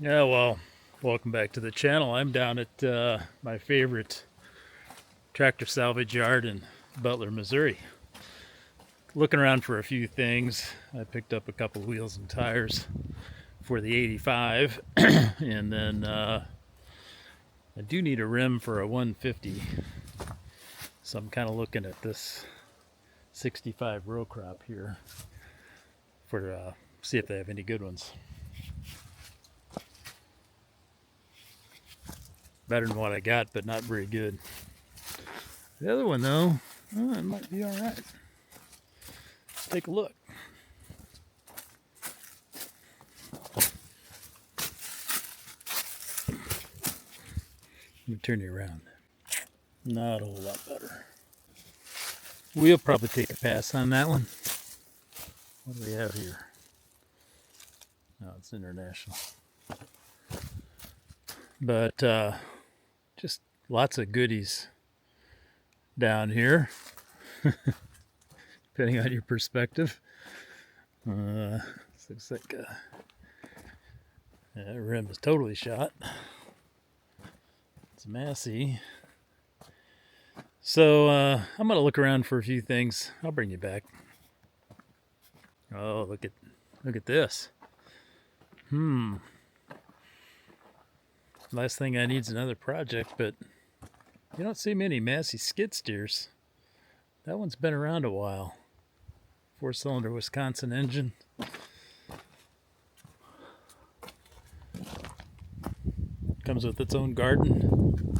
Yeah, well, welcome back to the channel. I'm down at my favorite tractor salvage yard in Butler, Missouri. Looking around for a few things. I picked up a couple wheels and tires for the 85, and then I do need a rim for a 150. So I'm kind of looking at this 65 row crop here for see if they have any good ones. Better than what I got, but not very good. The other one, though, it might be all right. Let's take a look. Let me turn you around. Not a whole lot better. We'll probably take a pass on that one. What do we have here? No, it's international. But just lots of goodies down here, depending on your perspective. Looks like that rim is totally shot. It's Massey. So I'm gonna look around for a few things. I'll bring you back. Oh, look at this. Last thing I need is another project, but you don't see many Massey skid steers. That one's been around a while. 4-cylinder Wisconsin engine. Comes with its own garden.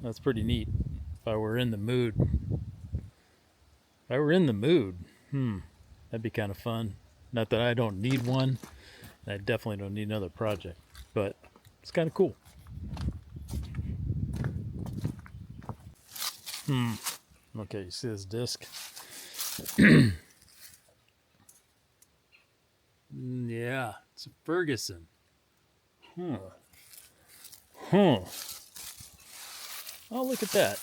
That's pretty neat. If I were in the mood. That'd be kind of fun. Not that I don't need one. I definitely don't need another project, but it's kind of cool. Okay, you see this disc? Yeah, it's a Ferguson. Oh, look at that.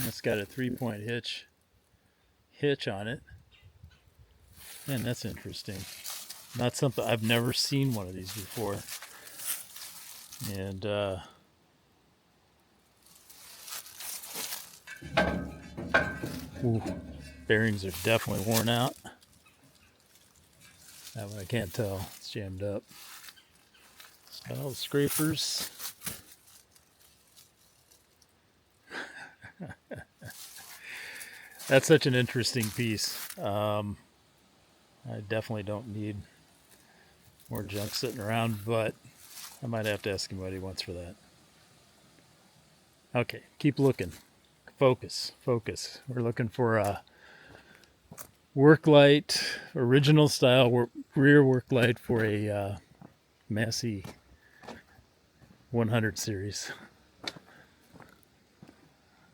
It's got a 3-point hitch on it. Man, that's interesting. Not something I've never seen one of these before. And bearings are definitely worn out. That one I can't tell. It's jammed up. Got all the scrapers. That's such an interesting piece. I definitely don't need more junk sitting around, but I might have to ask him what he wants for that. Okay, keep looking. Focus. We're looking for a work light, original style rear work light for a Massey 100 series.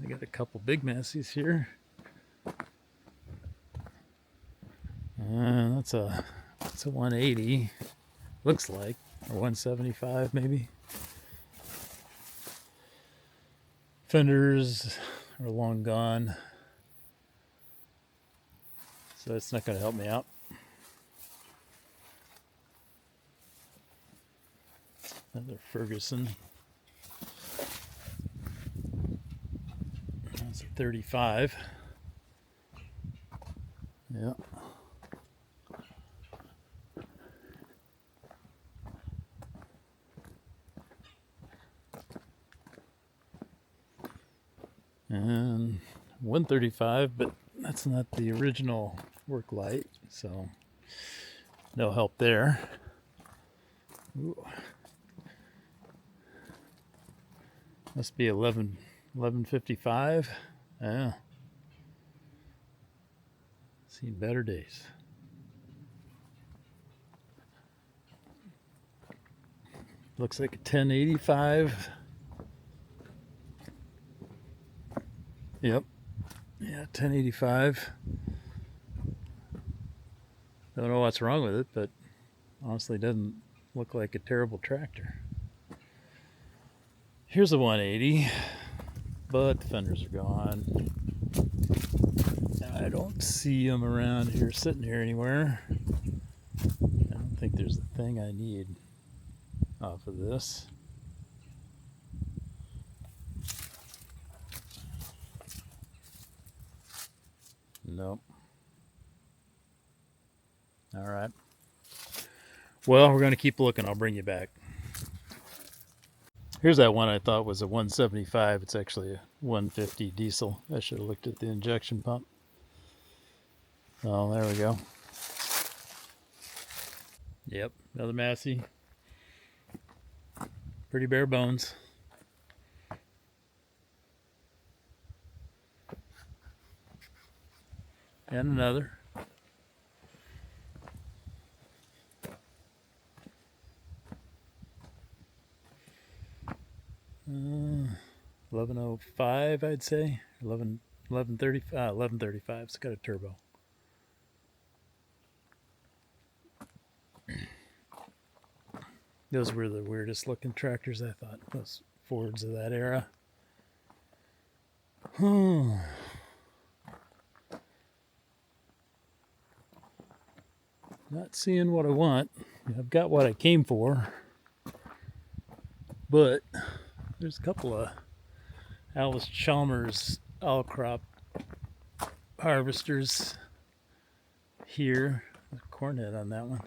I got a couple big Masseys here. That's a 180, looks like, or 175 maybe. Fenders are long gone, so it's not going to help me out. Another Ferguson. That's a 35. Yeah. And 135, but that's not the original work light, so no help there. Ooh. Must be 1155. Yeah. Seen better days. Looks like a 1085. Yep. Yeah, 1085. Don't know what's wrong with it, but honestly doesn't look like a terrible tractor. Here's a 180, but the fenders are gone. I don't see them around here, sitting here anywhere. I don't think there's a thing I need off of this. Nope. All right. Well, we're going to keep looking. I'll bring you back. Here's that one I thought was a 175. It's actually a 150 diesel. I should have looked at the injection pump. Oh, there we go. Yep, another Massey. Pretty bare bones. And another. Uh, 1105, I'd say. 1135. It's got a turbo. Those were the weirdest looking tractors, I thought. Those Fords of that era. Not seeing what I want. I've got what I came for. But there's a couple of Alice Chalmers all crop harvesters here. There's a cornet on that one.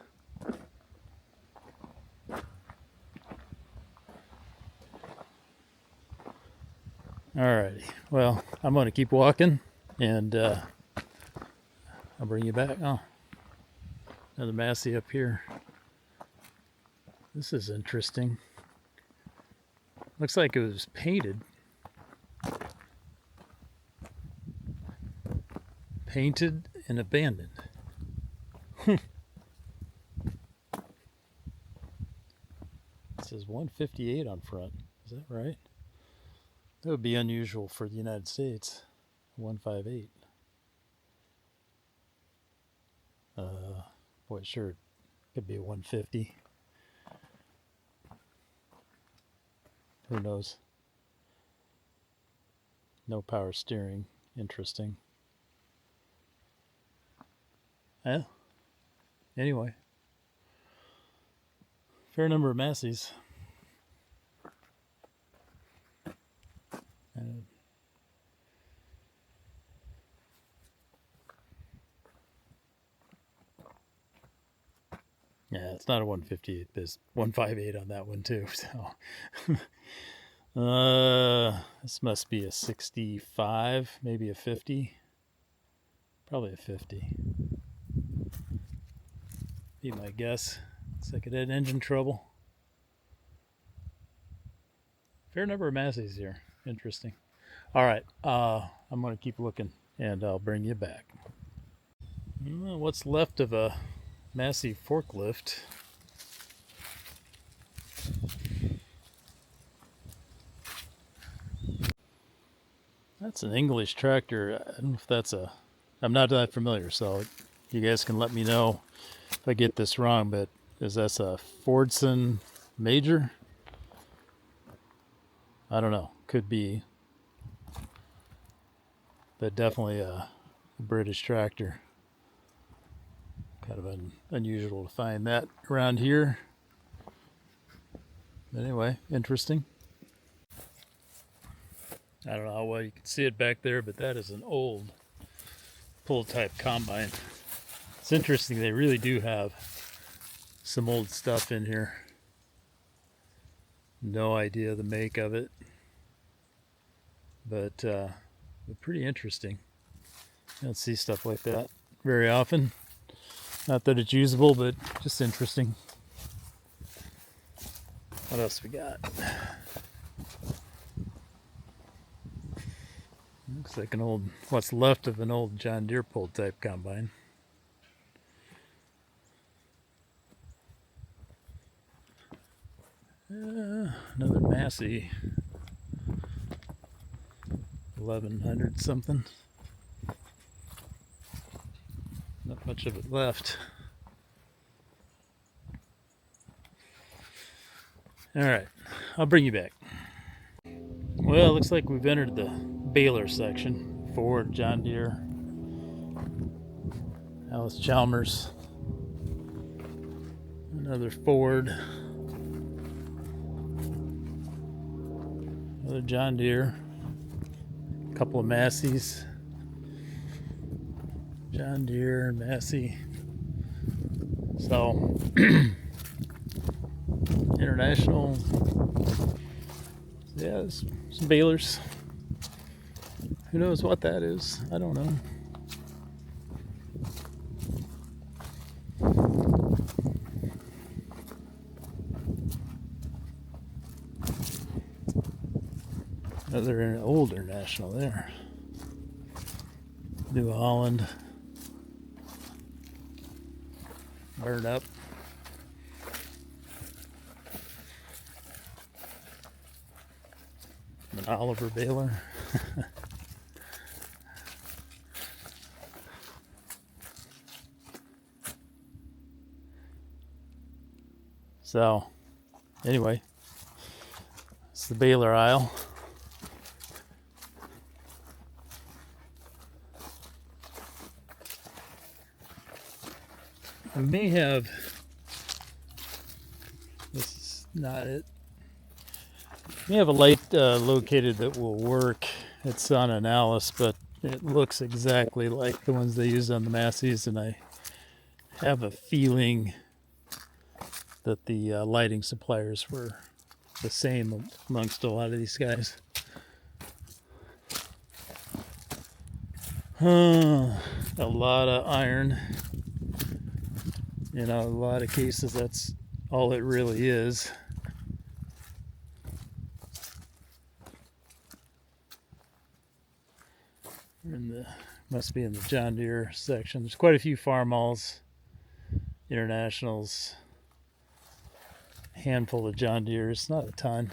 Alrighty, well, I'm going to keep walking, and I'll bring you back. Oh, another Massey up here. This is interesting. Looks like it was painted. Painted and abandoned. It says 158 on front. Is that right? That would be unusual for the United States. 158. Boy, sure, it could be a 150. Who knows? No power steering. Interesting. Yeah. Anyway. Fair number of Masseys. Yeah, it's not a 158. There's 158 on that one too. So, this must be a 65, maybe a 50. Probably a 50. Be my guess. Looks like it had engine trouble. Fair number of Masseys here. Interesting. All right, I'm going to keep looking, and I'll bring you back. What's left of a Massey forklift? That's an English tractor. I don't know if that's a... I'm not that familiar, so you guys can let me know if I get this wrong, but is that a Fordson Major? I don't know. Could be. But definitely a British tractor. Kind of unusual to find that around here. Anyway, interesting. I don't know how well you can see it back there, but that is an old pull type combine. It's interesting, they really do have some old stuff in here. No idea the make of it, but pretty interesting. You don't see stuff like that very often. Not that it's usable, but just interesting. What else we got? Looks like an old, what's left of an old John Deere pull type combine. Another Massey, 1100 something. Not much of it left. All right, I'll bring you back. Well, it looks like we've entered the baler section. Ford, John Deere, Alice Chalmers. Another Ford. Another John Deere. A couple of Masseys. John Deere, Massey. So, international. Yeah, some balers. Who knows what that is? I don't know. Another old international there. New Holland. Burned up. An Oliver baler. So, anyway, it's the baler aisle. I may have, this is not it. We have a light located that will work. It's on an Alice, but it looks exactly like the ones they use on the Masseys, and I have a feeling that the lighting suppliers were the same amongst a lot of these guys. A lot of iron. You know, a lot of cases that's all it really is. Must be in the John Deere section. There's quite a few Farmalls, Internationals, a handful of John Deeres, not a ton.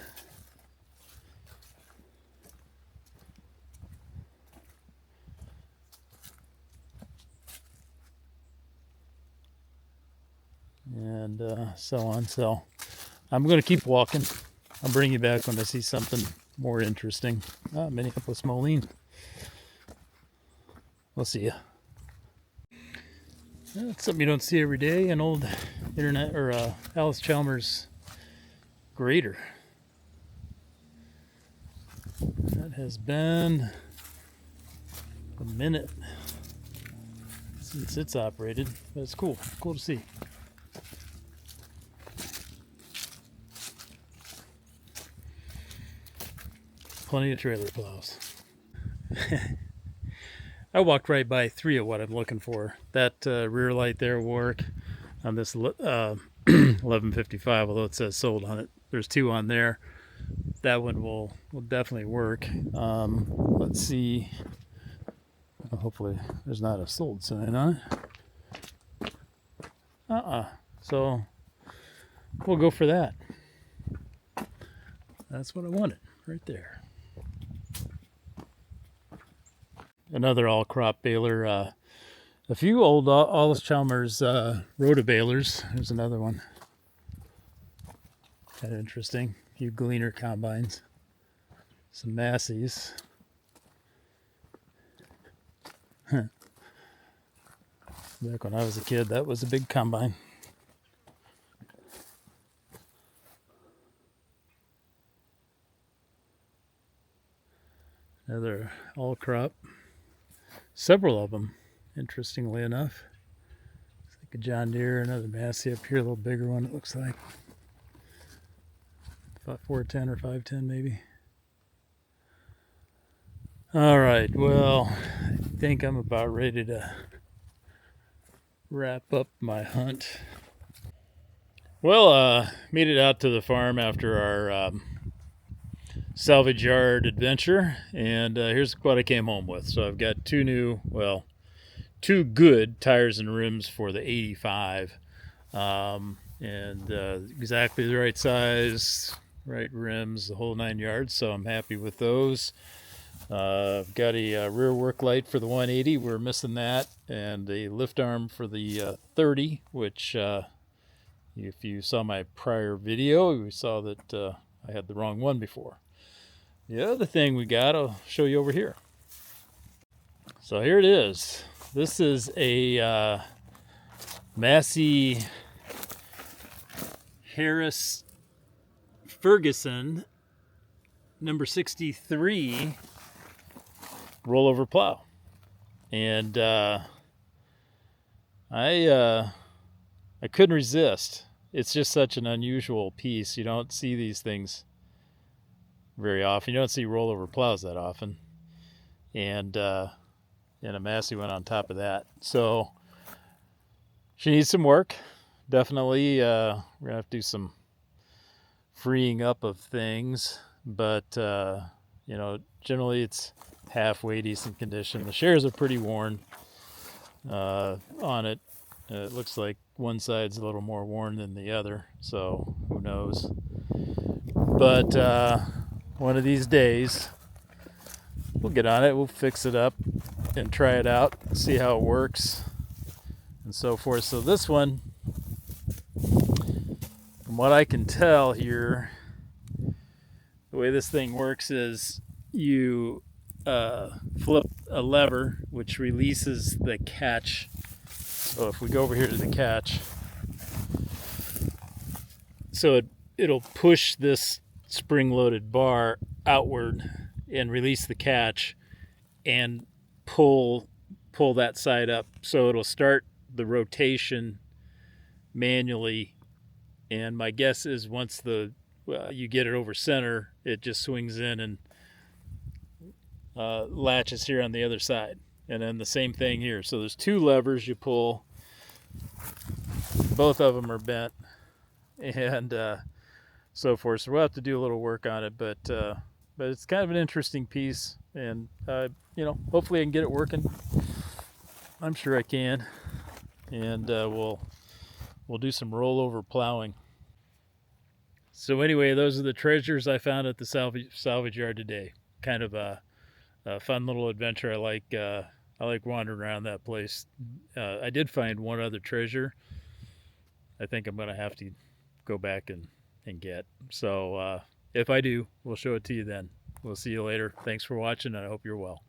And so on. So I'm going to keep walking. I'll bring you back when I see something more interesting. Minneapolis Moline. We'll see ya. That's something you don't see every day. An old internet or Alice Chalmers grater. That has been a minute since it's operated, but it's cool. Cool to see. Plenty of trailer plows. I walked right by 3 of what I'm looking for. That rear light there will work on this 1155, although it says sold on it. There's 2 on there. That one will definitely work. Let's see. Hopefully there's not a sold sign on it. So we'll go for that. That's what I wanted right there. Another all-crop baler. A few old Alice Chalmers rotobalers. There's another one. Kind of interesting. A few Gleaner combines. Some Masseys. Back when I was a kid, that was a big combine. Another all-crop. Several of them, interestingly enough. It's like a John Deere, another Massey up here, a little bigger one, it looks like. 410 or 510 maybe. All right, well, I think I'm about ready to wrap up my hunt. Well, made it out to the farm after our salvage yard adventure, and here's what I came home with. So I've got 2 good tires and rims for the 85, and exactly the right size, right rims, the whole 9 yards. So I'm happy with those. I've got a rear work light for the 180. We're missing that, and a lift arm for the 30, which if you saw my prior video, you saw that I had the wrong one before. The other thing we got, I'll show you over here. So here it is. This is a Massey Harris Ferguson number 63 rollover plow. And I couldn't resist. It's just such an unusual piece. You don't see these things very often. You don't see rollover plows that often. And a Massey went on top of that. So she needs some work. Definitely, we're gonna have to do some freeing up of things. But generally it's halfway decent condition. The shares are pretty worn on it. It looks like one side's a little more worn than the other, so who knows. But one of these days, we'll get on it, we'll fix it up and try it out, see how it works, and so forth. So this one, from what I can tell here, the way this thing works is you flip a lever which releases the catch. So if we go over here to the catch, so it'll push this spring-loaded bar outward and release the catch and pull that side up. So it'll start the rotation manually, and my guess is once you get it over center, it just swings in and latches here on the other side. And then the same thing here. So there's two levers you pull. Both of them are bent, and so forth. So we'll have to do a little work on it, but it's kind of an interesting piece, and hopefully I can get it working. I'm sure I can, and we'll do some rollover plowing. So anyway, those are the treasures I found at the salvage yard today. Kind of a fun little adventure. I like wandering around that place. I did find one other treasure I think I'm going to have to go back and get. So if I do, we'll show it to you then. We'll see you later. Thanks for watching, and I hope you're well.